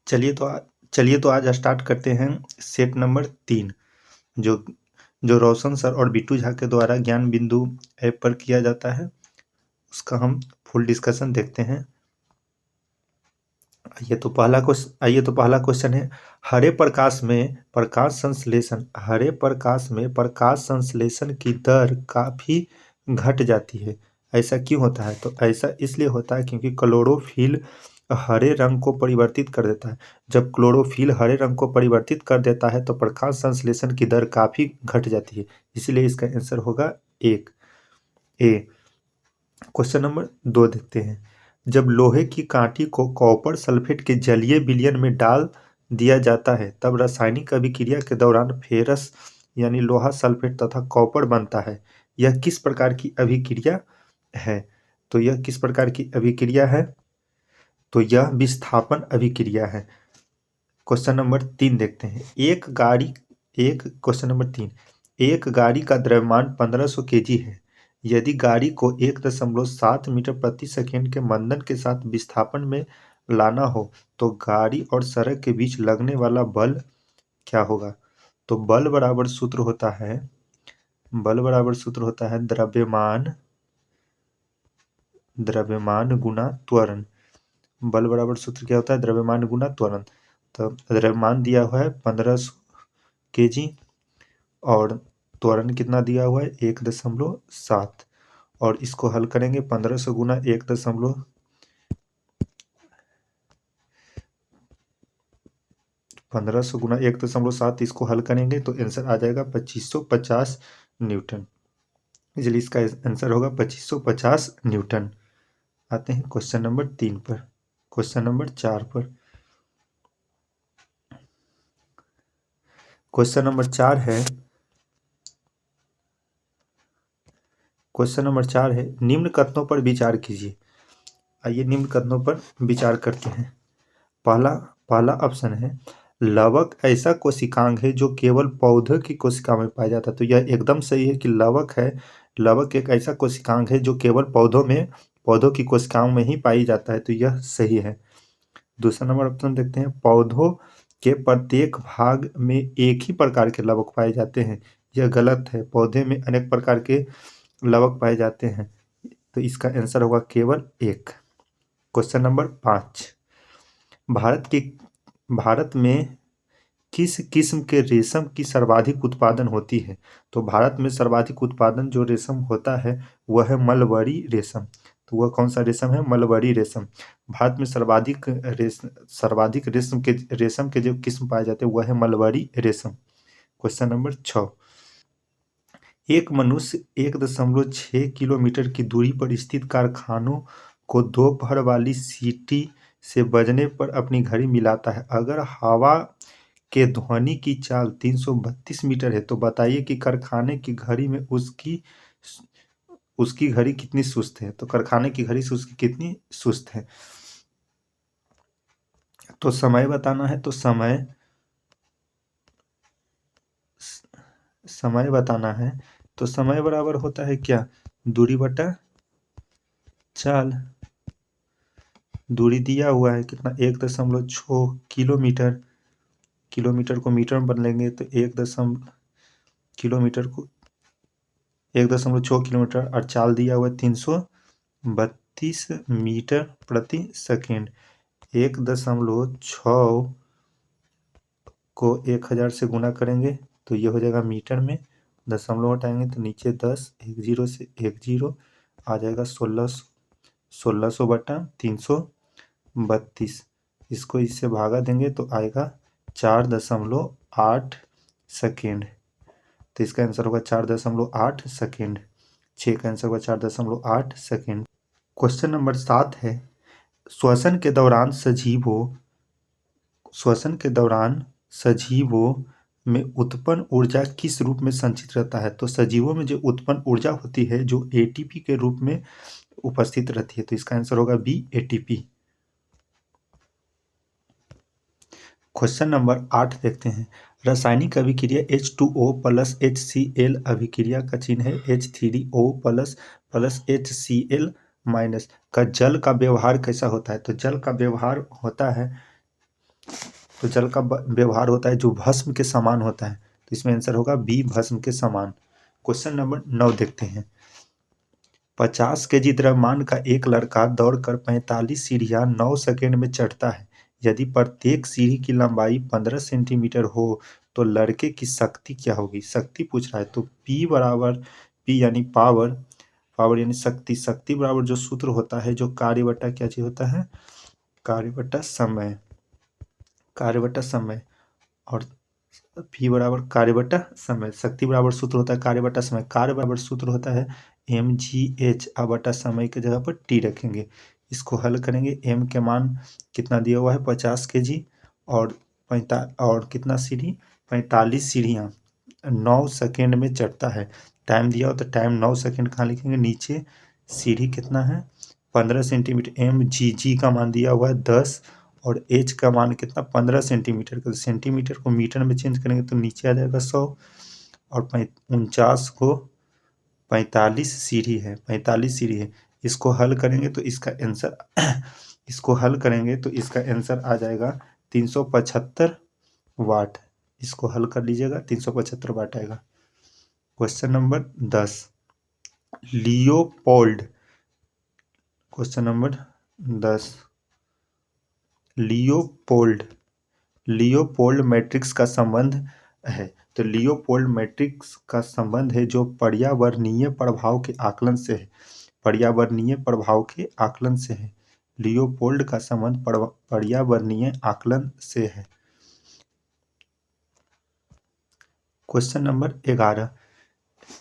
चलिए तो आज स्टार्ट करते हैं सेट नंबर 3, जो जो रोशन सर और बिट्टू झा के द्वारा ज्ञान बिंदु ऐप पर किया जाता है। उसका हम फुल डिस्कशन देखते हैं। आइए तो पहला क्वेश्चन है, हरे प्रकाश में प्रकाश संश्लेषण की दर काफ़ी घट जाती है, ऐसा क्यों होता है? तो ऐसा इसलिए होता है क्योंकि क्लोरोफिल हरे रंग को परिवर्तित कर देता है। जब क्लोरोफिल हरे रंग को परिवर्तित कर देता है तो प्रकाश संश्लेषण की दर काफ़ी घट जाती है, इसलिए इसका आंसर होगा एक ए। क्वेश्चन नंबर 2 देखते हैं, जब लोहे की कांटी को कॉपर सल्फेट के जलीय विलयन में डाल दिया जाता है तब रासायनिक अभिक्रिया के दौरान फेरस यानी लोहा सल्फेट तथा कॉपर बनता है। यह किस प्रकार की अभिक्रिया है? तो यह किस प्रकार की अभिक्रिया है? तो यह विस्थापन अभिक्रिया है। क्वेश्चन नंबर 3 देखते हैं, क्वेश्चन नंबर 3, एक गाड़ी का द्रव्यमान 1500 केजी है। यदि गाड़ी को 1.7 मीटर प्रति सेकेंड के मंदन के साथ विस्थापन में लाना हो तो गाड़ी और सड़क के बीच लगने वाला बल क्या होगा? तो बल बराबर सूत्र होता है द्रव्यमान गुना त्वरण। बल बराबर सूत्र क्या होता है? द्रव्यमान गुना त्वरण। तो द्रव्यमान दिया हुआ है 1500 केजी और त्वरण कितना दिया हुआ है? 1.7, और इसको हल करेंगे 1500 गुना 1.7, इसको हल करेंगे तो आंसर आ जाएगा 2550 न्यूटन। इसलिए इसका आंसर होगा 2550 न्यूटन। आते हैं क्वेश्चन नंबर 3 पर। क्वेश्चन नंबर 4 पर, क्वेश्चन नंबर 4 है, निम्न कथनों पर विचार कीजिए। आइए निम्न कथनों पर विचार करते हैं। पहला ऑप्शन है, लवक ऐसा कोशिकांग है जो केवल पौधों की कोशिका में पाया जाता है। तो यह एकदम सही है कि लवक एक ऐसा कोशिकांग है जो केवल पौधों की कोशिकाओं में ही पाई जाता है। तो यह सही है। दूसरा नंबर ऑप्शन देखते हैं, पौधों के प्रत्येक भाग में एक ही प्रकार के लवक पाए जाते हैं। यह गलत है, पौधे में अनेक प्रकार के लवक पाए जाते हैं। तो इसका आंसर होगा केवल एक। क्वेश्चन नंबर 5, भारत में किस किस्म के रेशम की सर्वाधिक उत्पादन होती है? तो भारत में सर्वाधिक उत्पादन जो रेशम होता है वह है मलबरी रेशम। तो वह कौन सा रेशम है? मलबरी रेशम। भारत में सर्वाधिक रेशम के जो किस्म पाए जाते हैं वह है मलबरी रेशम। क्वेश्चन नंबर 6, एक मनुष्य 1.6 किलोमीटर की दूरी पर स्थित कारखानों को दोपहर वाली सीटी से बजने पर अपनी घड़ी मिलाता है। अगर हवा के ध्वनि की चाल 332 मीटर है तो बताइए कि कारखाने की घड़ी में उसकी घड़ी कितनी सुस्त है? तो कारखाने की घड़ी से उसकी कितनी सुस्त है? तो समय बताना है। तो समय बताना है। तो समय बराबर होता है क्या? दूरी बटा चाल। दूरी दिया हुआ है कितना? 1.6 किलोमीटर। किलोमीटर को मीटर में बदलेंगे तो 1.6 किलोमीटर, और चाल दिया हुआ है 332 मीटर प्रति सेकेंड। 1.6 को 1000 से गुना करेंगे तो ये हो जाएगा मीटर में। दशमलव हटाएंगे तो नीचे 10, एक जीरो से एक जीरो आ जाएगा 1600 बटा 332। इसको इससे भागा देंगे तो आएगा 4.8 सेकेंड। तो इसका आंसर होगा 4.8 सेकेंड। 6 का आंसर होगा 4.8 सेकेंड। क्वेश्चन नंबर 7 है, श्वसन के दौरान सजीवों में उत्पन्न ऊर्जा किस रूप में संचित रहता है? तो सजीवों में जो उत्पन्न ऊर्जा होती है जो एटीपी के रूप में उपस्थित रहती है। तो इसका आंसर होगा बी, एटीपी। क्वेश्चन नंबर 8 देखते हैं, रासायनिक अभिक्रिया H2O प्लस HCl अभिक्रिया का चिन्ह है H3O प्लस HCl माइनस का जल का व्यवहार कैसा होता है? तो जल का व्यवहार होता है तो जल का व्यवहार होता है जो भस्म के समान होता है, तो इसमें आंसर होगा बी, भस्म के समान। क्वेश्चन नंबर 9 देखते हैं। 50 kg द्रव्यमान का एक लड़का दौड़कर 45 सीढ़ियां 9 सेकंड में चढ़ता है। यदि प्रत्येक सीढ़ी की लंबाई 15 सेंटीमीटर हो तो लड़के की शक्ति क्या होगी? शक्ति पूछ रहा है, तो P बराबर, P यानी पावर, पावर यानी शक्ति, शक्ति बराबर जो सूत्र होता है, जो कार्य बटा क्या चीज होता है, कार्य बटा समय, कार्य बटा समय, और P बराबर कार्य बटा समय, शक्ति बराबर सूत्र होता है कार्य बटा समय, कार्य बराबर सूत्र होता है mgh, अब बटा समय की जगह पर T रखेंगे। इसको हल करेंगे, m के मान कितना दिया हुआ है 50 kg, और कितना सीढ़ी, 45 सीढ़ियाँ 9 सेकेंड में चढ़ता है। टाइम दिया हो तो टाइम 9 सेकेंड कहाँ लिखेंगे, नीचे, सीढ़ी कितना है 15 सेंटीमीटर, mgg का मान दिया हुआ है 10, और h का मान कितना 15 सेंटीमीटर का, तो सेंटीमीटर को मीटर में चेंज करेंगे तो नीचे आ जाएगा 100, और 49 को 45 सीढ़ी है, 45 सीढ़ी है। इसको हल करेंगे तो इसका आंसर इसको हल करेंगे तो इसका आंसर आ जाएगा 375 वाट। इसको हल कर लीजिएगा, 375 वाट आएगा। Question number 10, Leopold, question number 10, Leopold, Leopold matrix का संबंध है। तो लियोपोल्ड मैट्रिक्स का संबंध है जो पर्यावरणीय प्रभाव के आकलन से है, पर्यावरणीय प्रभाव के आकलन से है। लियोपोल्ड का संबंध पर्यावरणीय आकलन से है। क्वेश्चन नंबर 11,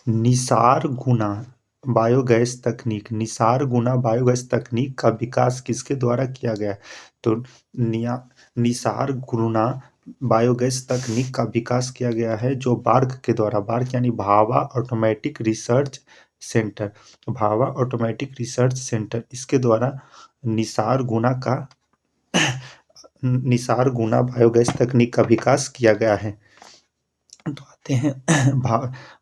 निसार गुना बायोगैस तकनीक, निसार गुना बायोगैस तकनीक का विकास किसके द्वारा किया गया? तो निसार गुना बायोगैस तकनीक का विकास किया गया है जो बार्क के द्वारा, बार्क यानी Bhabha automatic research centre, Bhabha automatic research centre, इसके द्वारा निसार गुना का निसार गुना बायोगैस तकनीक का विकास किया गया है। तो आते हैं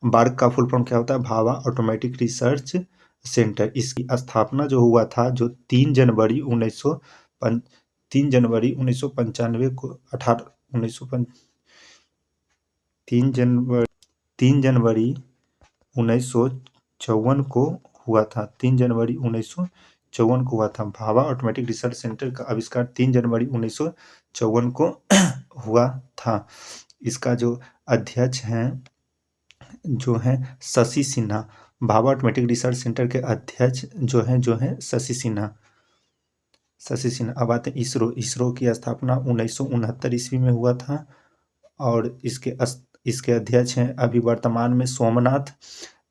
बार्क का फुल फॉर्म क्या होता है, भाभा ऑटोमेटिक रिसर्च सेंटर। इसकी स्थापना जो हुआ था, जो 3 जनवरी 1995 को 3 जनवरी 1954 को हुआ था, 3 जनवरी 1954 को हुआ था। भाभा ऑटोमेटिक रिसर्च सेंटर का आविष्कार 3 जनवरी 1954 को हुआ था। इसका जो अध्यक्ष हैं जो हैं Shashi Sinha, Bhabha automatic research centre के अध्यक्ष जो हैं शशि सिन्हा, शशि सिन्हा। अब आते हैं इसरो, इसरो की स्थापना 1969 ईस्वी में हुआ था, और इसके अध्यक्ष हैं अभी वर्तमान में सोमनाथ।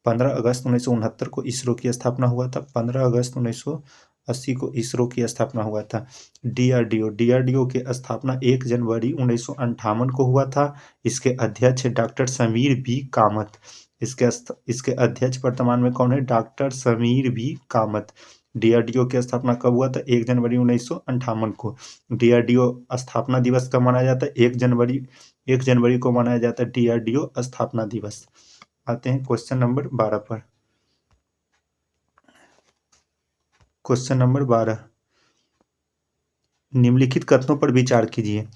15 अगस्त 1969 को इसरो की स्थापना हुआ था, 15 अगस्त 1980 को इसरो की स्थापना हुआ था। डीआरडीओ, डीआरडीओ की स्थापना 1 जनवरी 1958 को हुआ था। इसके अध्यक्ष डॉक्टर समीर बी कामत, इसके अध्यक्ष वर्तमान में कौन है, doctor Sameer B Kamat. DRDO की स्थापना कब हुआ था, 1 जनवरी 1958 को। डीआरडीओ स्थापना दिवस कब मनाया जाता है, 1 जनवरी को मनाया जाता है डीआरडीओ स्थापना दिवस। आते हैं क्वेश्चन नंबर 12 पर। क्वेश्चन नंबर 12, निम्नलिखित कथनों पर विचार कीजिए।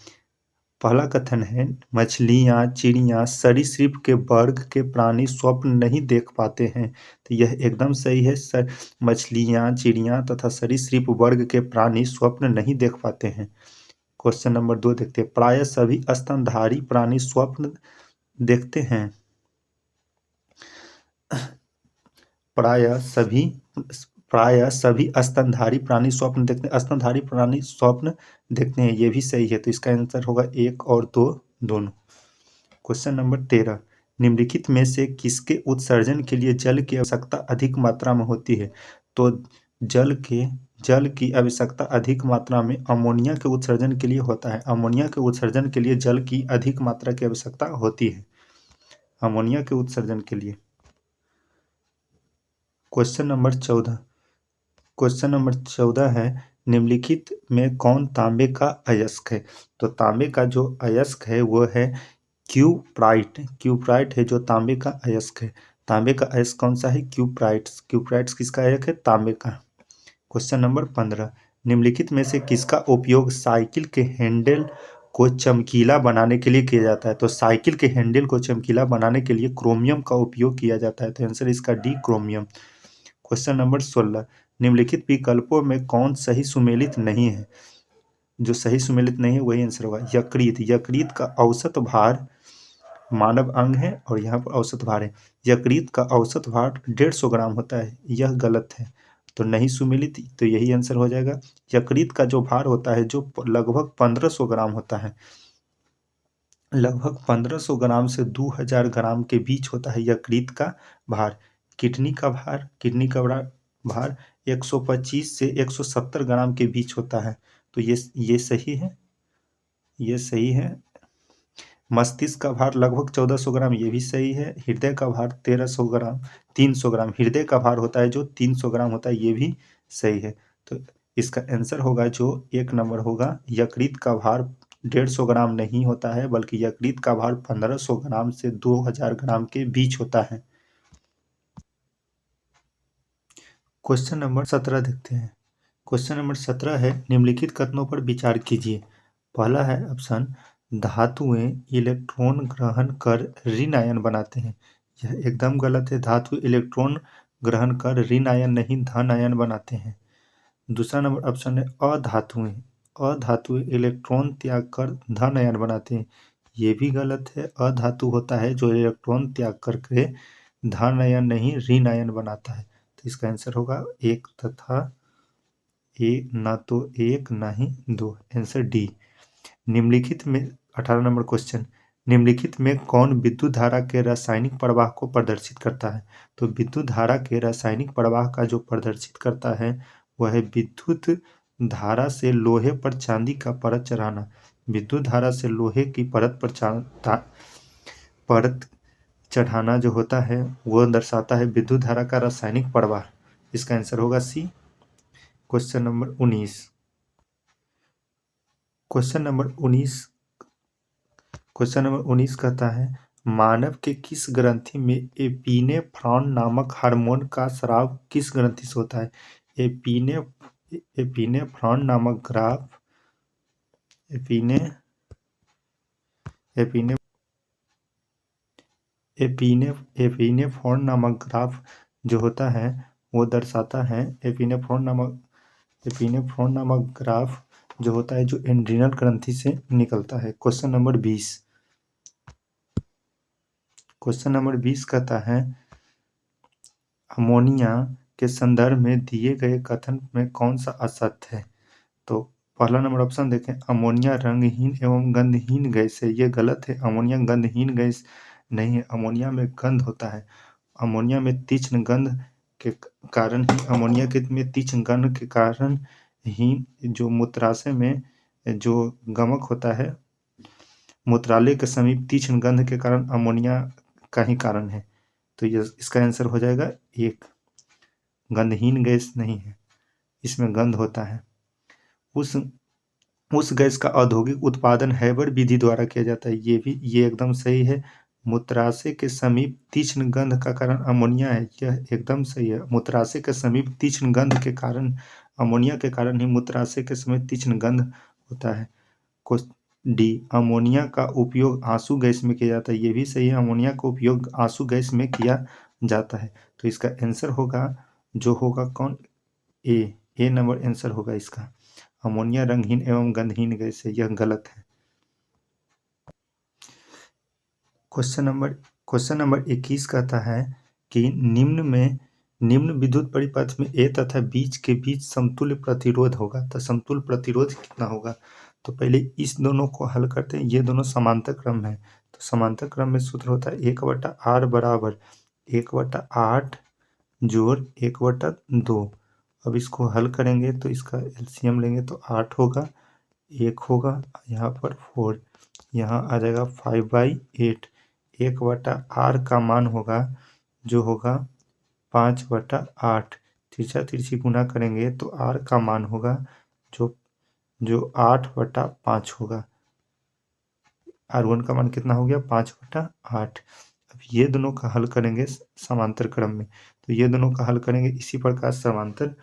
पहला कथन है, मछलियाँ, चिड़ियाँ, सरीसृप के वर्ग के प्राणी स्वप्न नहीं देख पाते हैं। तो यह एकदम सही है। मछलियाँ, चिड़ियाँ तथा सरीसृप वर्ग के प्राणी स्वप्न नहीं देख पाते हैं। क्वेश्चन नंबर 2 देखते हैं, प्रायः सभी स्तनधारी प्राणी स्वप्न देखते हैं। प्रायः सभी स्तनधारी प्राणी स्वप्न देखते हैं, स्तनधारी प्राणी स्वप्न देखते हैं, ये भी सही है। तो इसका आंसर होगा 1 और 2 दोनों। क्वेश्चन नंबर 13, निम्नलिखित में से किसके उत्सर्जन के लिए जल की आवश्यकता अधिक मात्रा में होती है? तो जल की आवश्यकता अधिक मात्रा में अमोनिया के उत्सर्जन के लिए होता है। अमोनिया के उत्सर्जन के लिए जल की अधिक मात्रा की आवश्यकता होती है, अमोनिया के उत्सर्जन के लिए। क्वेश्चन नंबर 14 है, निम्नलिखित में कौन तांबे का अयस्क है? तो तांबे का जो अयस्क है वो है क्यूप्राइट, क्यूप्राइट है जो तांबे का अयस्क है। तांबे का अयस्क कौन सा है, क्यूप्राइट्स, क्यूप्राइट्स किसका अयस्क है, तांबे का। क्वेश्चन नंबर 15, निम्नलिखित में से किसका उपयोग साइकिल के हैंडल को चमकीला बनाने के लिए किया जाता है? तो साइकिल के हैंडल को चमकीला बनाने के लिए क्रोमियम का उपयोग किया जाता है। तो आंसर इसका डी, क्रोमियम। क्वेश्चन नंबर 16, निम्नलिखित विकल्पों में कौन सही सुमेलित नहीं है? जो सही सुमेलित नहीं है वही आंसर होगा। यकृत, यकृत का औसत भार मानव अंग है और यहाँ पर औसत भार है। यकृत का औसत भार 150 ग्राम होता है, यह गलत है। तो नहीं सुमेलित, तो यही आंसर हो जाएगा। यकृत का जो भार होता है जो लगभग 1500 ग्राम होता है, लगभग 1500 ग्राम से 2000 ग्राम के बीच होता है यकृत का भार। किडनी का भार, किडनी का भार 125 से 170 ग्राम के बीच होता है। तो ये सही है, ये सही है। मस्तिष्क का भार लगभग 1400 ग्राम, ये भी सही है। हृदय का भार 1300 ग्राम, 300 ग्राम हृदय का भार होता है जो 300 ग्राम होता है, ये भी सही है। तो इसका आंसर होगा जो 1 नंबर होगा, यकृत का भार 150 ग्राम नहीं होता है, बल्कि यकृत का भार 1500 ग्राम से 2000 ग्राम के बीच होता है। क्वेश्चन नंबर 17 देखते हैं। क्वेश्चन नंबर 17 है, निम्नलिखित कथनों पर विचार कीजिए। पहला है ऑप्शन, धातुएं इलेक्ट्रॉन ग्रहण कर ऋण आयन बनाते हैं। यह एकदम गलत है। धातु इलेक्ट्रॉन ग्रहण कर ऋण आयन नहीं धन आयन बनाते हैं। दूसरा नंबर ऑप्शन है, अधातुएं, अधातुएं इलेक्ट्रॉन त्याग कर धन आयन बनाते हैं। ये भी गलत है। अधातु होता है जो इलेक्ट्रॉन त्याग करके धन आयन नहीं ऋण आयन बनाता है। तो इसका आंसर होगा 1 तथा ना तो 1 ना ही 2, आंसर डी। निम्नलिखित में 18 नंबर क्वेश्चन, निम्नलिखित में कौन विद्युत धारा के रासायनिक प्रवाह को प्रदर्शित करता है? तो विद्युत धारा के रासायनिक प्रवाह का जो प्रदर्शित करता है वह है विद्युत धारा से लोहे पर चांदी का परत चढ़ाना। विद्युत धारा से लोहे की परत पर परत चढ़ाना जो होता है वो दर्शाता है विद्युत धारा का रासायनिक प्रवाह। इसका आंसर होगा C. Question number 19, question number 19, question number 19 कहता है, मानव के किस ग्रंथि में एपिनेफ्रॉन नामक हार्मोन का स्राव किस ग्रंथि से होता है? एपिने एपिनेफ्रॉन नामक ग्राफ एपिने एपिने एपिने एपिनेफ्रॉन नामक ग्राफ जो होता है वो दर्शाता है एपिनेफ्रॉन नामक ग्राफ जो होता है जो एड्रिनल ग्रंथि से निकलता है। क्वेश्चन नंबर 20, क्वेश्चन नंबर 20 कहता है, अमोनिया के संदर्भ में दिए गए कथन में कौन सा असत्य है? तो पहला नंबर ऑप्शन देखें, अमोनिया रंगहीन एवं गंधहीन गैस है, ये गलत है। अमोनिया गंधहीन गैस नहीं है, अमोनिया में गंध होता है। अमोनिया में तीक्ष्ण गंध के कारण ही अमोनिया के में तीक्ष्ण गंध के कारण ही जो मूत्राशय में जो गमक होता है, मूत्रालय के समीप तीक्ष्ण गंध के कारण अमोनिया का ही कारण है। तो ये इसका आंसर हो जाएगा 1, गंधहीन गैस नहीं है, इसमें गंध होता है। उस गैस का औद्योगिक उत्पादन हैबर विधि द्वारा किया जाता है, ये एकदम सही है। मूत्राशय के समीप तीक्ष्ण गंध का कारण अमोनिया है, यह एकदम सही है। मूत्राशय के समीप तीक्ष्ण गंध के कारण अमोनिया के कारण ही मूत्राशय के समीप तीक्ष्ण गंध होता है। डी, अमोनिया का उपयोग आंसू गैस में किया जाता है, ये भी सही है। अमोनिया का उपयोग आंसू गैस में किया जाता है। तो इसका आंसर होगा जो होगा कौन, ए नंबर आंसर होगा इसका। अमोनिया रंगहीन एवं गंधहीन गैस है, यह गलत है। क्वेश्चन नंबर 21 कहता है कि निम्न विद्युत परिपथ में ए तथा बीच के बीच समतुल्य प्रतिरोध होगा, तो समतुल्य प्रतिरोध कितना होगा? तो पहले इस दोनों को हल करते हैं, ये दोनों समांतर क्रम है। तो समांतर क्रम में सूत्र होता है 1/r बराबर 1/8 जोड़ 1/2। अब इसको हल करेंगे तो इसका एलसीएम लेंगे तो 8 होगा, 1 होगा, यहाँ पर 4, यहाँ आ जाएगा 5/8। 1/r का मान होगा जो होगा 5/8। तिरछा तिरछी गुना करेंगे तो r का मान होगा जो 8/5 होगा। r1 का मान कितना हो गया? 5/8। अब ये दोनों का हल करेंगे समांतर क्रम में, तो ये दोनों का हल करेंगे इसी प्रकार समांतर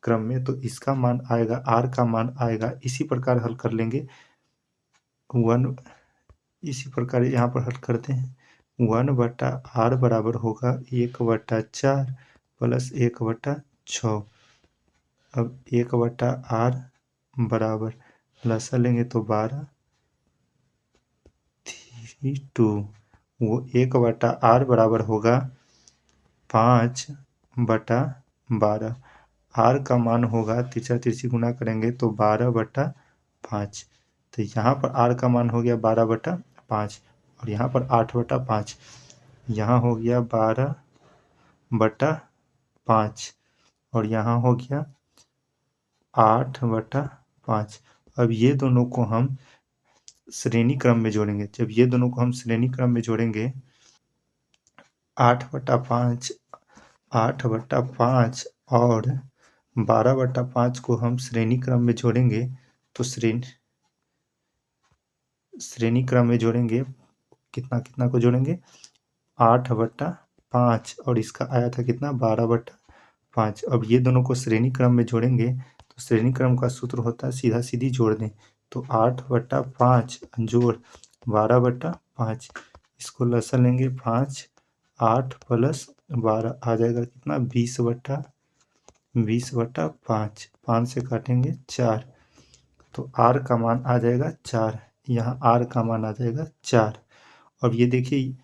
क्रम में, तो इसका मान आएगा, r का मान आएगा, इसी प्रकार हल कर लेंगे 1 इसी प्रकार यहाँ पर हल करते हैं। 1/r बराबर होगा 1/4 प्लस 1/6। अब 1/r बराबर लसा लेंगे तो 12 3 2 वो 1/r बराबर होगा 5/12। r का मान होगा तिरछा तिरछी गुना करेंगे तो 12/5। तो यहाँ पर r का मान हो गया 12/5 और यहाँ पर 8/5। यहाँ हो गया 12/5 और यहाँ हो गया 8/5। अब ये दोनों को हम श्रेणी क्रम में जोड़ेंगे। जब ये दोनों को हम श्रेणी क्रम में जोड़ेंगे 8/5 8/5 और 12/5 को हम श्रेणी क्रम में जोड़ेंगे तो श्रेणी क्रम में जोड़ेंगे कितना कितना को जोड़ेंगे 8/5 और इसका आया था कितना 12/5। अब ये दोनों को श्रेणी क्रम में जोड़ेंगे तो श्रेणी क्रम का सूत्र होता है सीधा सीधी जोड़ दें तो 8/5 जोड़ 12/5। इसको लसन लेंगे 5 8 प्लस 12 आ जाएगा कितना 20/5। 5 से काटेंगे 4 तो r का मान आ जाएगा 4। यहाँ r का मान आ जाएगा 4। अब ये देखिए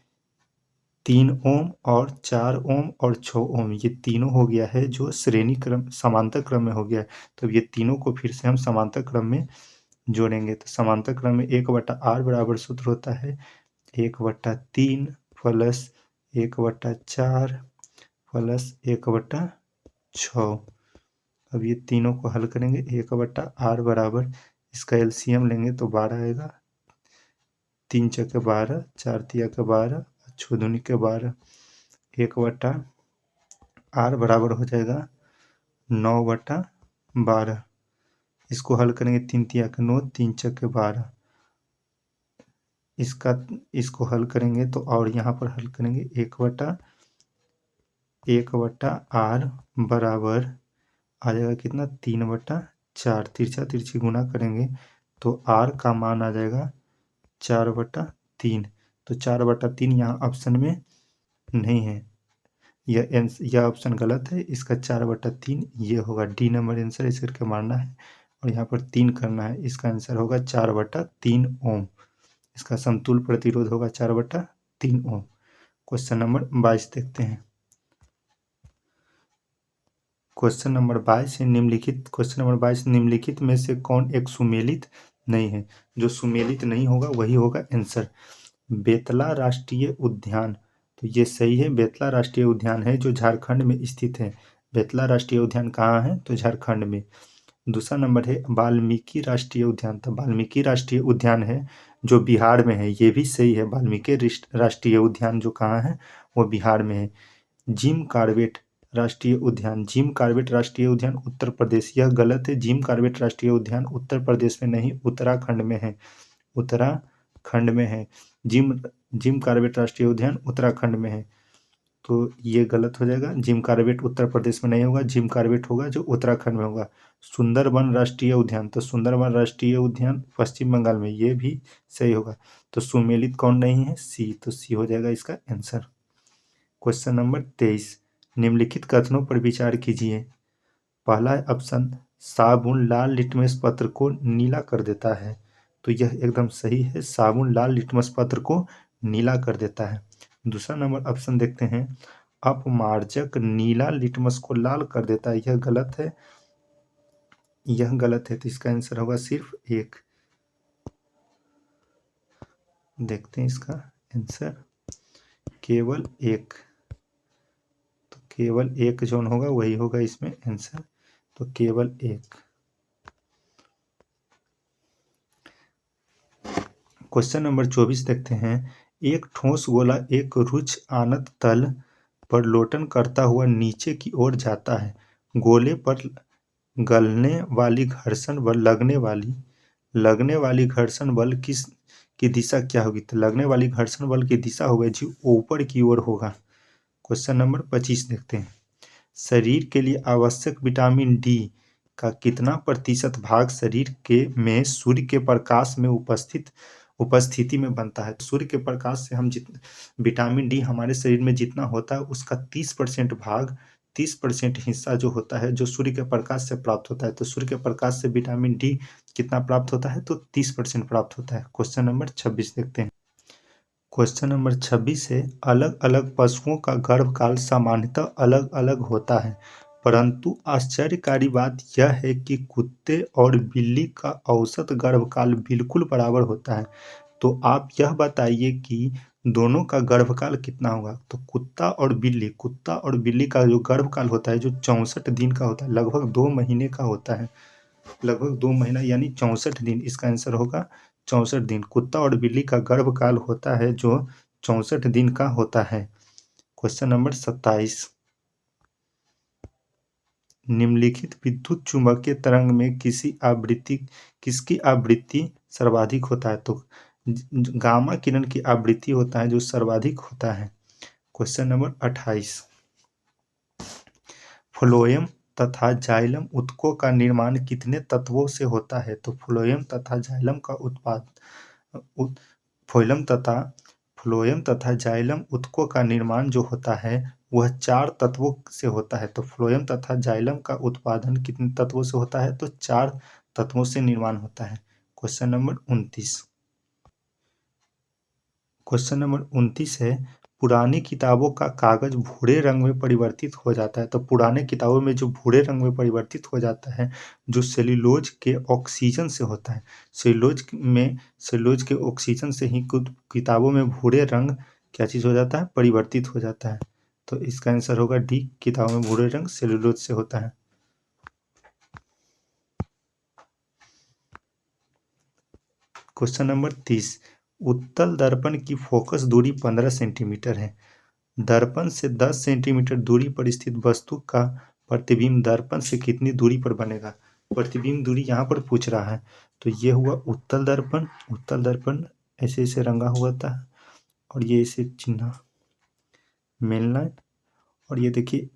3 ओम और 4 ओम और 6 ओम ये तीनों हो गया है जो श्रेणी क्रम समांतर क्रम में हो गया है। तो ये तीनों को फिर से हम समांतर क्रम में जोड़ेंगे तो समांतर क्रम में 1/r बराबर सूत्र होता है 1/3 प्लस 1/4 प्लस 1/6। अब ये तीनों को हल करेंगे 1/r बराबर इसका एलसीएम लेंगे तो 12 आएगा 3 चौके 12 4 तिया के 12 छः दूनी के 12। 1/r बराबर हो जाएगा 9/12। इसको हल करेंगे 3 तिया के 9 3 चौके 12। इसको हल करेंगे तो और यहाँ पर हल करेंगे 1/r बराबर आ जाएगा कितना 3/4। तिरछा तिरछी गुना करेंगे तो r का मान आ जाएगा 4/3। तो 4/3 यहाँ ऑप्शन में नहीं है, यह ऑप्शन गलत है। इसका 4/3 ये होगा डी नंबर आंसर इस करके मारना है और यहाँ पर 3 करना है। इसका आंसर होगा 4/3 ओम। इसका समतुल प्रतिरोध होगा 4/3 ओम। क्वेश्चन नंबर 22 देखते हैं। क्वेश्चन नंबर 22 निम्नलिखित में से कौन एक सुमेलित नहीं है। जो सुमेलित नहीं होगा वही होगा आंसर। बेतला राष्ट्रीय उद्यान तो ये सही है। बेतला राष्ट्रीय उद्यान है जो झारखंड में स्थित है। बेतला राष्ट्रीय उद्यान कहाँ है तो झारखंड में। दूसरा नंबर है वाल्मीकि राष्ट्रीय उद्यान तो वाल्मीकि राष्ट्रीय उद्यान है जो बिहार में है। ये भी सही है। वाल्मीकि राष्ट्रीय उद्यान जो कहाँ है वो बिहार में है। जिम कॉर्बेट राष्ट्रीय उद्यान उत्तर प्रदेश यह गलत है। जिम कॉर्बेट राष्ट्रीय उद्यान उत्तर प्रदेश में नहीं उत्तराखंड में है। उत्तराखंड में है। जिम कॉर्बेट राष्ट्रीय उद्यान उत्तराखंड में है तो ये गलत हो जाएगा। जिम कॉर्बेट उत्तर प्रदेश में नहीं होगा। जिम कॉर्बेट होगा जो उत्तराखंड में होगा। सुंदरबन राष्ट्रीय उद्यान तो सुंदरबन राष्ट्रीय उद्यान पश्चिम बंगाल में ये भी सही होगा। तो सुमेलित कौन नहीं है सी तो सी हो जाएगा इसका आंसर। क्वेश्चन नंबर 23 निम्नलिखित कथनों पर विचार कीजिए। पहला ऑप्शन साबुन लाल लिटमस पत्र को नीला कर देता है तो यह एकदम सही है। साबुन लाल लिटमस पत्र को नीला कर देता है। दूसरा नंबर ऑप्शन देखते हैं अपमार्जक नीला लिटमस को लाल कर देता है यह गलत है। यह गलत है तो इसका आंसर होगा सिर्फ 1। देखते हैं इसका आंसर केवल 1 तो केवल 1 जोन होगा वही होगा इसमें आंसर तो केवल 1। क्वेश्चन नंबर 24 देखते हैं। एक ठोस गोला एक रुच आनत तल पर लोटन करता हुआ नीचे की ओर जाता है। गोले पर लगने वाली घर्षण बल की दिशा क्या होगी तो लगने वाली घर्षण बल की दिशा होगी जो ऊपर की ओर होगा। क्वेश्चन नंबर 25 देखते हैं। शरीर के लिए आवश्यक विटामिन डी का कितना प्रतिशत भाग शरीर में सूर्य के प्रकाश में उपस्थित उपस्थिति में बनता है। सूर्य के प्रकाश से हम विटामिन डी हमारे शरीर में जितना होता है उसका 30% भाग, 30% हिस्सा जो होता है जो सूर्य के प्रकाश से प्राप्त होता है। तो सूर्य के प्रकाश से विटामिन डी कितना प्राप्त होता है? तो 30% प्राप्त होता है। क्वेश्चन नंबर 26 देखते हैं। क्वेश्चन नंबर 26 है, अलग अलग पशुओं का गर्भकाल सामान्यतः अलग अलग होता है, परंतु आश्चर्यकारी बात यह है कि कुत्ते और बिल्ली का औसत गर्भकाल बिल्कुल बराबर होता है। तो आप यह बताइए कि दोनों का गर्भकाल कितना होगा? तो कुत्ता और बिल्ली का जो गर्भकाल होता है जो 64 दिन का होता है, लगभग 2 महीने का होता है, लगभग 2 महीना यानी 64 दिन। इसका आंसर होगा 64 दिन। कुत्ता और बिल्ली का गर्भकाल होता है जो 64 दिन का होता है। क्वेश्चन नंबर 27, निम्नलिखित विद्युत चुम्बकीय तरंग में किसकी आवृत्ति सर्वाधिक होता है? तो गामा किरण की आवृत्ति होता है जो सर्वाधिक होता है। क्वेश्चन नंबर 28, फ्लोएम तथा जाइलम ऊतकों का निर्माण कितने तत्वों से होता है? तो फ्लोएम तथा जाइलम का फ्लोएम तथा जाइलम ऊतकों का निर्माण जो होता है वह 4 तत्वों से होता है। तो फ्लोएम तथा जाइलम का उत्पादन कितने तत्वों से होता है? तो 4 तत्वों से निर्माण होता है। क्वेश्चन नंबर 29, क्वेश्चन नंबर 29 है, पुरानी किताबों का कागज भूरे रंग में परिवर्तित हो जाता है। तो पुराने किताबों में जो भूरे रंग में परिवर्तित हो जाता है जो सेल्यूलोज के ऑक्सीजन से होता है। सेल्यूलोज के ऑक्सीजन से ही कुछ किताबों में भूरे रंग क्या चीज़ हो जाता है? परिवर्तित हो जाता है। तो इसका आंसर होगा डी, किताबों में भूरे रंग सेल्यूलोज से होता है। क्वेश्चन नंबर 30, उत्तल दर्पण की फोकस दूरी 15 सेंटीमीटर है। दर्पण से 10 सेंटीमीटर दूरी पर स्थित वस्तु का प्रतिबिंब दर्पण से कितनी दूरी पर बनेगा? प्रतिबिंब दूरी यहाँ पर पूछ रहा है। तो ये हुआ उत्तल दर्पण। उत्तल दर्पण ऐसे ऐसे रंगा हुआ था और ये ऐसे चिन्ह मेन लाइन, और ये देखिए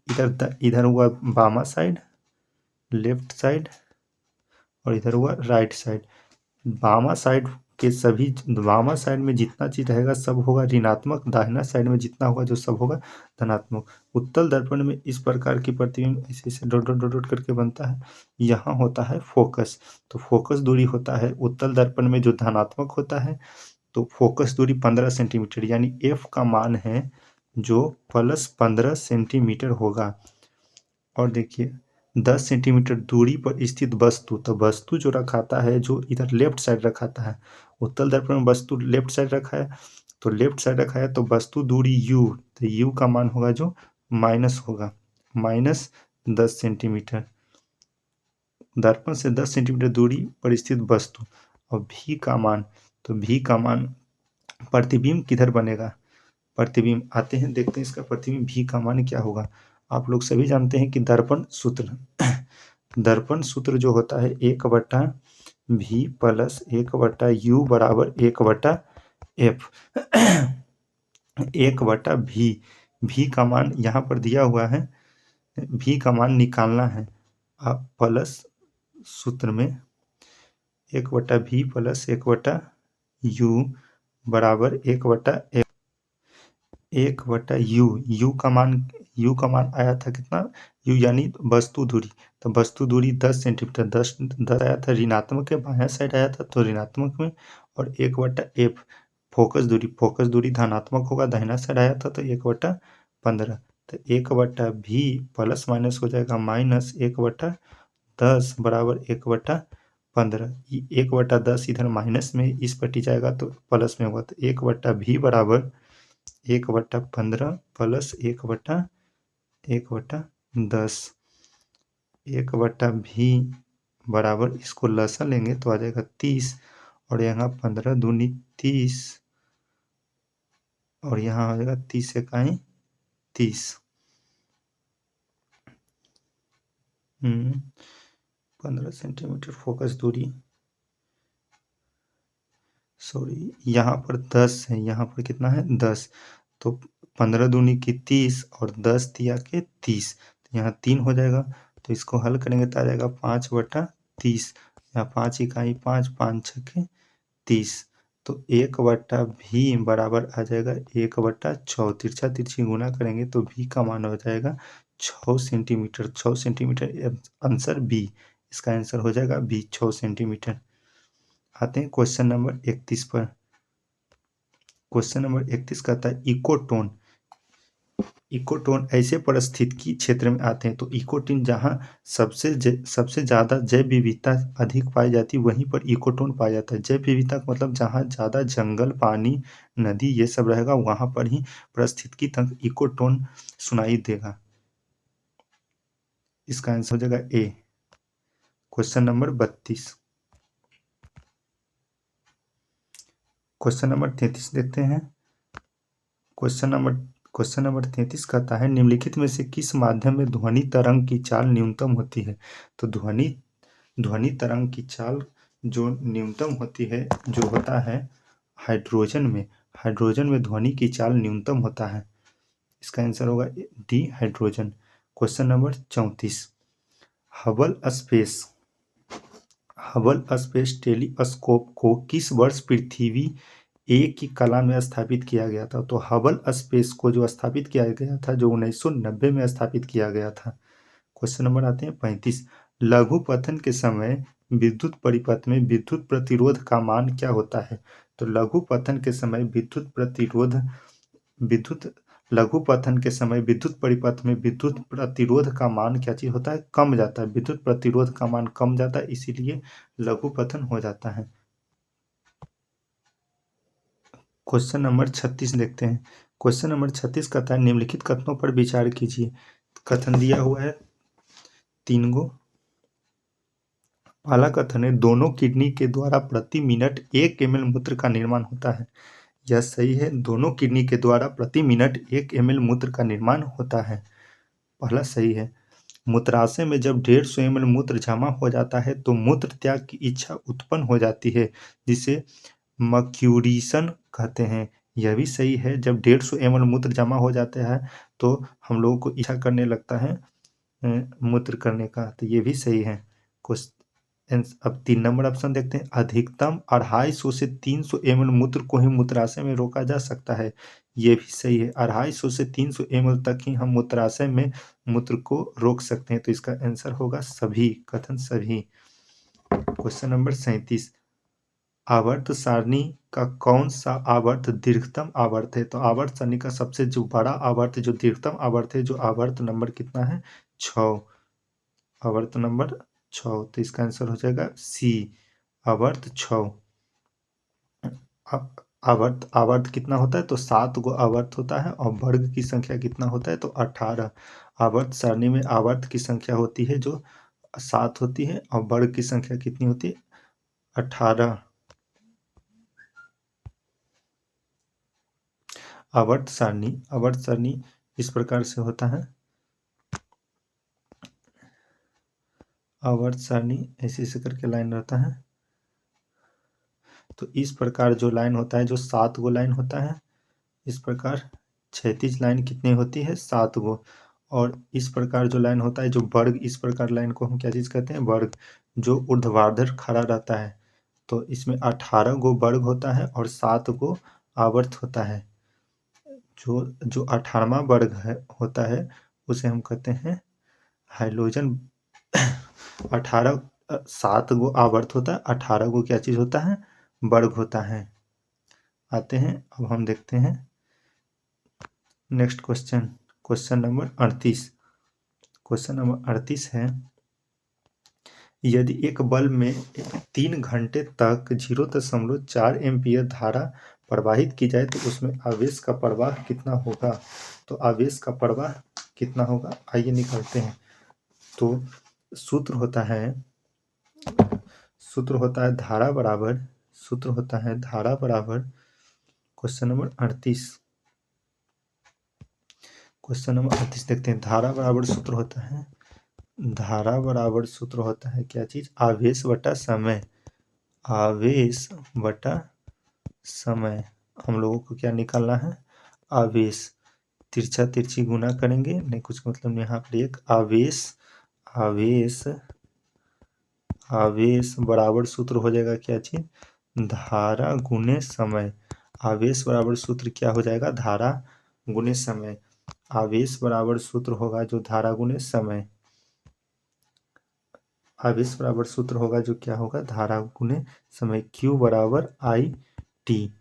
इधर हुआ बामा साइड, लेफ्ट साइड, और इधर हुआ राइट साइड। बामा साइड में जितना चीज रहेगा सब होगा ऋणात्मक, दाहिना साइड में जितना होगा जो सब होगा धनात्मक। उत्तल दर्पण में इस प्रकार की प्रतिबिंब ऐसे ऐसे डॉट डॉट डॉट डॉट करके बनता है। यहाँ होता है फोकस। तो फोकस दूरी होता है उत्तल दर्पण में जो धनात्मक होता है, तो फोकस दूरी 15 सेंटीमीटर यानी एफ का मान है जो +15 सेंटीमीटर होगा। और देखिए 10 सेंटीमीटर दूरी पर स्थित वस्तु, तो वस्तु जो रखाता है जो इधर लेफ्ट साइड रखाता है, उत्तल दर्पण में वस्तु लेफ्ट साइड रखा है, तो लेफ्ट साइड रखा है तो वस्तु दूरी u, तो u का मान होगा जो माइनस होगा, -10 सेंटीमीटर। दर्पण से 10 सेंटीमीटर दूरी पर स्थित वस्तु। और v का मान, तो v का मान प्रतिबिंब किधर बनेगा? प्रतिबिंब आते हैं देखते हैं इसका प्रतिबिंब v का मान क्या होगा। आप लोग सभी जानते हैं कि दर्पण सूत्र जो होता है 1/v + 1/u बराबर 1/f। 1/v, v का मान यहाँ पर दिया हुआ है, v का मान निकालना है। आप प्लस सूत्र में 1/v + 1/u बराबर 1/f, 1/u। u का मान आया था कितना? u यानी वस्तु दूरी, तो वस्तु दूरी 10 सेंटीमीटर, 10 आया था ऋणात्मक के बायां साइड आया था तो ऋणात्मक में, और 1/f फोकस दूरी धनात्मक होगा, दाहिना साइड आया था तो 1/15। तो 1/v प्लस माइनस हो जाएगा -1/10 बराबर 1/15। 1/10 इधर माइनस में इस पट्टी जाएगा तो प्लस में होगा, तो 1/v बराबर 1/15 प्लस 1/10। 1/v बराबर इसको लसा लेंगे तो आ जाएगा 30, और यहाँ 15 दूनी 30, और यहाँ आ जाएगा 30 इकाई 30। 15 सेंटीमीटर फोकस दूरी, सॉरी यहाँ पर 10 है, यहाँ पर कितना है 10, तो 15 दूनी की 30 और 10 दिया के 30, तो यहाँ 3 हो जाएगा। तो इसको हल करेंगे तो आ जाएगा 5/30, यहाँ 5 इकाई 5, 5 छके 30, तो 1/v बराबर आ जाएगा 1/6। तिरछा तिरछी गुना करेंगे तो v का मान हो जाएगा 6 सेंटीमीटर। 6 सेंटीमीटर आंसर बी, इसका आंसर हो जाएगा बी, 6 सेंटीमीटर। आते हैं क्वेश्चन नंबर 31 पर। क्वेश्चन नंबर 31 कहता है इकोटोन। इकोटोन ऐसे पारिस्थितिकी क्षेत्र में आते हैं, तो इकोटोन जहाँ सबसे ज़्यादा जैव विविधता अधिक पाई जाती है वहीं पर इकोटोन पाया जाता है। जैव विविधता का मतलब जहाँ ज़्यादा जंगल, पानी, नदी ये सब रहेगा वहाँ पर ही पारिस्थितिकी तंत्र इकोटोन सुनाई देगा। इसका आंसर हो जाएगा A. Question number 32। Question number 33 देखते हैं। क्वेश्चन नंबर 33 कहता है निम्नलिखित में से किस माध्यम में ध्वनि तरंग की चाल न्यूनतम होती है। तो ध्वनि तरंग की चाल जो न्यूनतम होती है, जो होता है हाइड्रोजन में ध्वनि की चाल न्यूनतम होता है। इसका आंसर होगा D, hydrogen. Question number 34। Hubble space telescope को किस वर्ष पृथ्वी ए की कला में स्थापित किया गया था। तो हबल स्पेस को जो स्थापित किया गया था, जो 1990 में स्थापित किया गया था। क्वेश्चन नंबर आते हैं 35। लघुपथन के समय विद्युत परिपथ में विद्युत प्रतिरोध का मान क्या होता है। तो लघुपथन के समय विद्युत परिपथ में विद्युत प्रतिरोध का मान क्या चीज होता है, कम जाता है। विद्युत प्रतिरोध का मान कम जाता है, इसीलिए लघुपथन हो जाता है। क्वेश्चन नंबर 36 देखते हैं। क्वेश्चन नंबर 36 कहता है निम्नलिखित कथनों पर विचार कीजिए। कथन दिया हुआ है 3 गो। पहला कथन है दोनों किडनी के द्वारा प्रति मिनट 1 ml मूत्र का निर्माण होता है। यह सही है, दोनों किडनी के द्वारा प्रति मिनट 1 ml मूत्र का निर्माण होता है, पहला सही है। मूत्राशय में जब 150 ml मूत्र जमा हो जाता है तो मूत्र त्याग की इच्छा उत्पन्न हो जाती है, जिसे मक्यूरीशन कहते हैं। यह भी सही है, जब 150 ml मूत्र जमा हो जाता है तो हम लोगों को इच्छा करने लगता है मूत्र करने का, तो ये भी सही है। अब 3 नंबर ऑप्शन देखते हैं। अधिकतम 250 से 300 ml मूत्र को ही मूत्राशय में रोका जा सकता है, ये भी सही है। 250 से 300 ml तक ही हम मूत्राशय में मूत्र को रोक सकते हैं, तो इसका आंसर होगा सभी, कथन सभी। Question number 37। आवर्त सारणी का कौन सा आवर्त दीर्घतम आवर्त है। तो आवर्त सारणी का सबसे जो बड़ा आवर्त, जो दीर्घतम आवर्त है, जो आवर्त नंबर कितना है, 6, आवर्त नंबर 6। तो इसका आंसर हो जाएगा सी, आवर्त 6। आवर्त कितना होता है, तो 7 गो आवर्त होता है, और वर्ग की संख्या कितना होता है, तो 18। आवर्त सारणी में आवर्त की संख्या होती है जो 7 होती है, और वर्ग की संख्या कितनी होती है, 18। आवर्त सारणी इस प्रकार से होता है। आवर्त सारणी ऐसे करके लाइन रहता है। तो इस प्रकार जो लाइन होता है, जो 7 गो लाइन होता है, इस प्रकार क्षैतिज लाइन कितनी होती है, 7 गो। और इस प्रकार जो लाइन होता है, जो वर्ग, इस प्रकार लाइन को हम क्या चीज कहते हैं, वर्ग, जो ऊर्ध्वाधर खड़ा रहता है। तो इसमें 18 गो वर्ग होता है और 7 गो आवर्त होता है। जो 18वां वर्ग होता है उसे हम कहते हैं हाइलोजन। 7 गो आवर्त होता है, 18 गो क्या चीज होता है, वर्ग होता है। आते हैं, अब हम देखते हैं next question. Question number 38। Question number 38 है यदि एक बल्ब में 3 घंटे तक 0.4 एम्पियर धारा प्रवाहित की जाए तो उसमें आवेश का प्रवाह कितना होगा। तो आवेश का प्रवाह कितना होगा, आइए निकालते हैं। तो सूत्र होता है धारा बराबर क्वेश्चन नंबर 38। क्वेश्चन नंबर 38 देखते हैं। धारा बराबर सूत्र होता है क्या चीज, आवेश बटा समय। आवेश बटा समय हम लोगों को क्या निकालना है, आवेश। तिरछा तिरछी गुना करेंगे, नहीं कुछ मतलब यहाँ पर एक आवेश बराबर सूत्र हो जाएगा क्या चीज, धारा गुने समय। आवेश बराबर सूत्र क्या हो जाएगा? धारा गुने समय। आवेश बराबर सूत्र होगा जो धारा गुने समय। आवेश बराबर सूत्र होगा जो क्या होगा? धारा गुने समय। Q बराबर आई टी।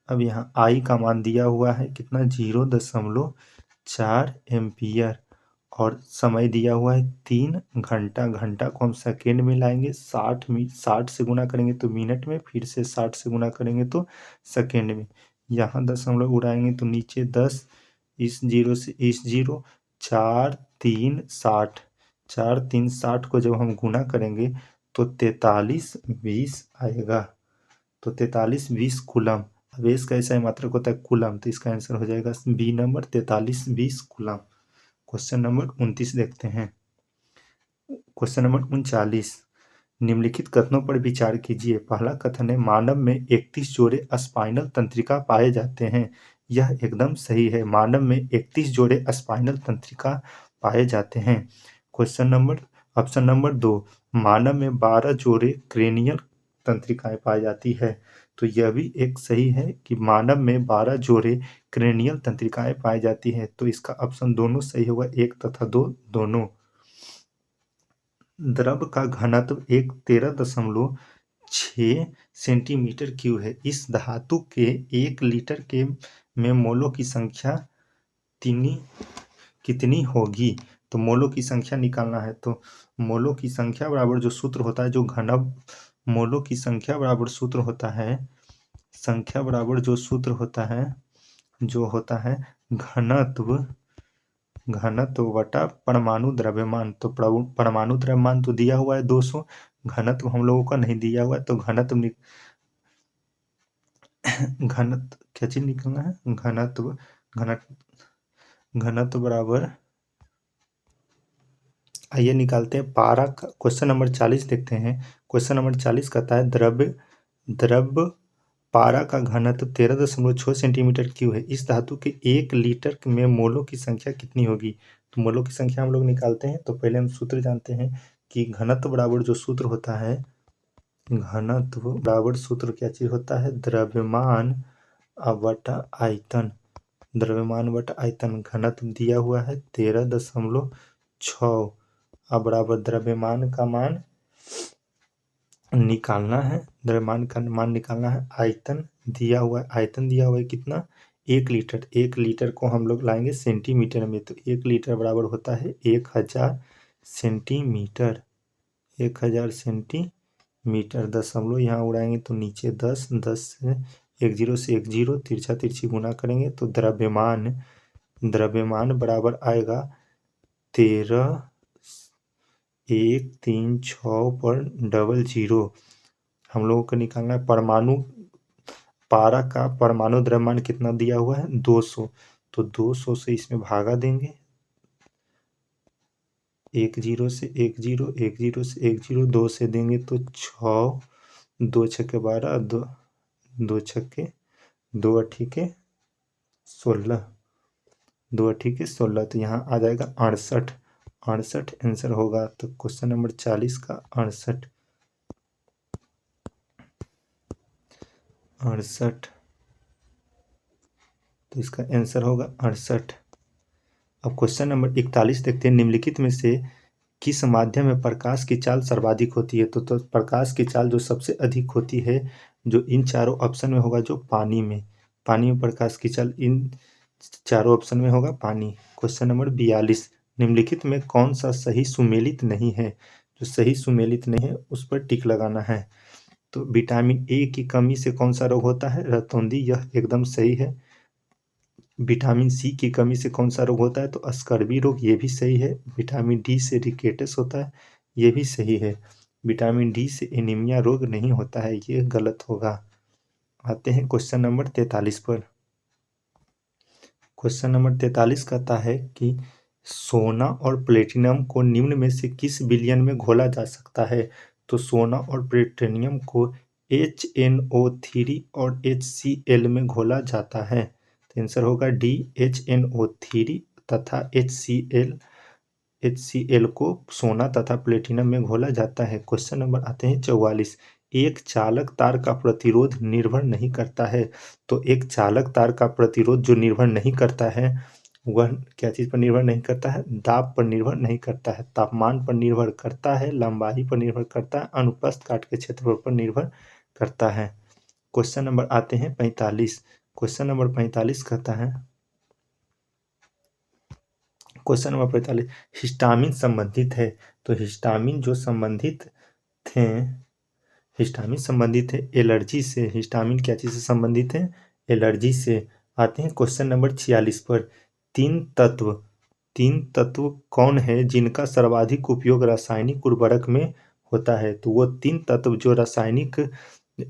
अब यहाँ आई का मान दिया हुआ है कितना? 0.4 एम्पियर और समय दिया हुआ है 3 घंटा। घंटा को हम सेकेंड में लाएंगे, 60 से गुना करेंगे तो मिनट में, फिर से 60 से गुना करेंगे तो सेकेंड में। यहाँ दशमलव उड़ाएंगे तो नीचे 10, इस जीरो से इस जीरो, 4 3 60। 4 3 60 को जब हम गुना करेंगे तो 43 20 आएगा। तो 43 20 कूलम। आवेश का ऐसा ही मात्रक होता है कूलम, तो इसका आंसर हो जाएगा B number 43 20 coulomb. Question number 29 देखते हैं। क्वेश्चन नंबर 39, निम्नलिखित कथनों पर विचार कीजिए। पहला कथन है मानव में 31 जोड़े स्पाइनल तंत्रिका पाए जाते हैं। यह एकदम सही है। मानव में 31 जोड़े स्पाइनल तंत्रिका पाए जाते हैं। ऑप्शन नंबर 2, मानव में 12 जोड़े क्रेनियल तंत्रिकाएं पाई जाती है। तो यह भी एक सही है कि मानव में 12 जोड़े क्रेनियल तंत्रिकाएं पाई जाती है। तो इसका ऑप्शन दोनों सही होगा, 1 तथा 2 दोनों। द्रव का घनत्व 13.6 सेंटीमीटर क्यूब है। इस धातु के 1 लीटर के में मोलों की संख्या कितनी होगी? तो मोलों की संख्या निकालना है। तो मोलों की संख्या बराबर जो सूत्र होता है, जो मोलों की संख्या बराबर सूत्र होता है, संख्या बराबर जो सूत्र होता है, जो होता है घनत्व बटा परमाणु द्रव्यमान। तो परमाणु द्रव्यमान तो दिया हुआ है 200, घनत्व हम लोगों का नहीं दिया हुआ है। तो घनत्व क्या चीज निकलना है? घनत्व बराबर, आइए निकालते हैं पारा का। क्वेश्चन नंबर 40 देखते हैं। क्वेश्चन नंबर 40 कहता है द्रव्य पारा का घनत्व 13.6 सेंटीमीटर क्यूब है। इस धातु के 1 लीटर में मोलों की संख्या कितनी होगी? तो मोलों की संख्या हम लोग निकालते हैं। तो पहले हम सूत्र जानते हैं कि घनत्व बराबर जो सूत्र होता है, घनत्व बराबर सूत्र क्या चीज होता है? द्रव्यमान बटा आयतन। द्रव्यमान बटा आयतन। घनत्व दिया हुआ है 13.6। अब बराबर द्रव्यमान का मान निकालना है। द्रव्यमान का मान निकालना है। आयतन दिया हुआ है कितना? 1 लीटर। 1 लीटर को हम लोग लाएंगे सेंटीमीटर में। तो 1 लीटर बराबर होता है 1000 सेंटीमीटर। 1000 सेंटीमीटर। दशमलव यहाँ उड़ाएंगे तो नीचे 10, 10 से 1 जीरो से 1 जीरो, तिरछा तिरछी गुना करेंगे तो द्रव्यमान बराबर आएगा 13,136 पर डबल जीरो। हम लोगों को निकालना है पारा का परमाणु द्रव्यमान कितना दिया हुआ है? 200। तो 200 से इसमें भागा देंगे, 1 जीरो से 1 जीरो, 1 जीरो से 1 जीरो, 2 से देंगे तो 6, 2 छक्के 12, 2 छक्के 2 अठीके 16, 2 अठीके 16। तो यहाँ आ जाएगा 68 आंसर होगा। तो क्वेश्चन नंबर 40 का 68, तो इसका आंसर होगा 68। अब क्वेश्चन नंबर 41 देखते हैं। निम्नलिखित में से किस माध्यम में प्रकाश की चाल सर्वाधिक होती है? तो प्रकाश की चाल जो सबसे अधिक होती है, जो इन चारों ऑप्शन में होगा, जो पानी में प्रकाश की चाल इन चारों ऑप्शन में होगा पानी। क्वेश्चन नंबर 42, निम्नलिखित में कौन सा सही सुमेलित नहीं है? जो सही सुमेलित नहीं है उस पर टिक लगाना है। तो विटामिन ए की कमी से कौन सा रोग होता है? रतौंधी, यह एकदम सही है। विटामिन सी की कमी से कौन सा रोग होता है? तो स्कर्वी रोग, ये भी सही है। विटामिन डी से रिकेटस होता है, ये भी सही है। विटामिन डी से एनीमिया रोग नहीं होता है, ये गलत होगा। आते हैं क्वेश्चन नंबर 43 पर। क्वेश्चन नंबर 43 कहता है कि सोना और प्लेटिनम को निम्न में से किस विलयन में घोला जा सकता है? तो सोना और प्लेटिनम को HNO3 और HCl में घोला जाता है। तो आंसर होगा डी, HNO3 तथा HCl को सोना तथा प्लेटिनम में घोला जाता है। क्वेश्चन नंबर आते हैं 44, एक चालक तार का प्रतिरोध निर्भर नहीं करता है। तो एक चालक तार का प्रतिरोध जो निर्भर नहीं करता है वह क्या चीज़ पर निर्भर नहीं करता है? दाब पर निर्भर नहीं करता है, तापमान पर निर्भर करता है, लंबाई पर निर्भर करता है, अनुप्रस्थ काट के क्षेत्रफल पर निर्भर करता है। क्वेश्चन नंबर आते हैं 45। क्वेश्चन नंबर 45 कहता है, क्वेश्चन नंबर 45 हिस्टामिन संबंधित है। तो हिस्टामिन जो संबंधित थे, हिस्टामिन संबंधित है एलर्जी से। हिस्टामिन क्या चीज़ से संबंधित है? एलर्जी से। आते हैं क्वेश्चन नंबर 46 पर। तीन तत्व कौन है जिनका सर्वाधिक उपयोग रासायनिक उर्वरक में होता है? तो वो तीन तत्व जो रासायनिक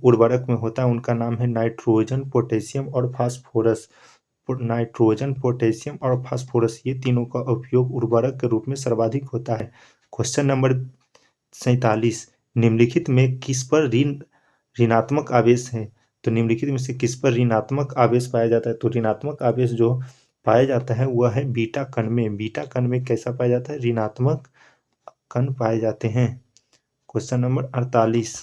उर्वरक में होता है उनका नाम है नाइट्रोजन, पोटेशियम और फास्फोरस। नाइट्रोजन, पोटेशियम और फास्फोरस, ये तीनों का उपयोग उर्वरक के रूप में सर्वाधिक होता है। क्वेश्चन नंबर 47 निम्नलिखित में किस पर ऋणात्मक आवेश है? तो निम्नलिखित में से किस पर ऋणात्मक आवेश पाया जाता है? तो ऋणात्मक आवेश जो पाया जाता है वह है बीटा कण में। बीटा कण में कैसा पाया जाता है? ऋणात्मक कण पाए जाते हैं। क्वेश्चन नंबर 48,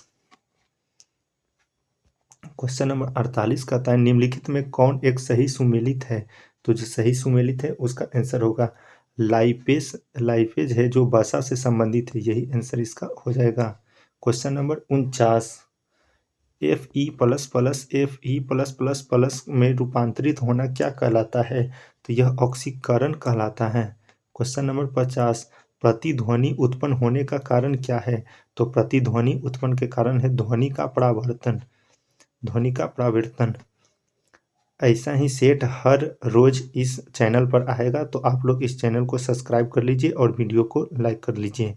क्वेश्चन नंबर 48 कहता है निम्नलिखित में कौन एक सही सुमेलित है? तो जो सही सुमेलित है उसका आंसर होगा लाइपेज। लाइपेज है जो वसा से संबंधित है, यही आंसर इसका हो जाएगा। क्वेश्चन नंबर 49 Fe++Fe+++ में रूपांतरित होना क्या कहलाता है? तो यह ऑक्सीकरण कहलाता है। क्वेश्चन नंबर 50 प्रतिध्वनि उत्पन्न होने का कारण क्या है? तो प्रतिध्वनि उत्पन्न के कारण है ध्वनि का परावर्तन। ध्वनि का परावर्तन। ऐसा ही सेट हर रोज इस चैनल पर आएगा, तो आप लोग इस चैनल को सब्सक्राइब कर लीजिए और वीडियो को लाइक कर लीजिए।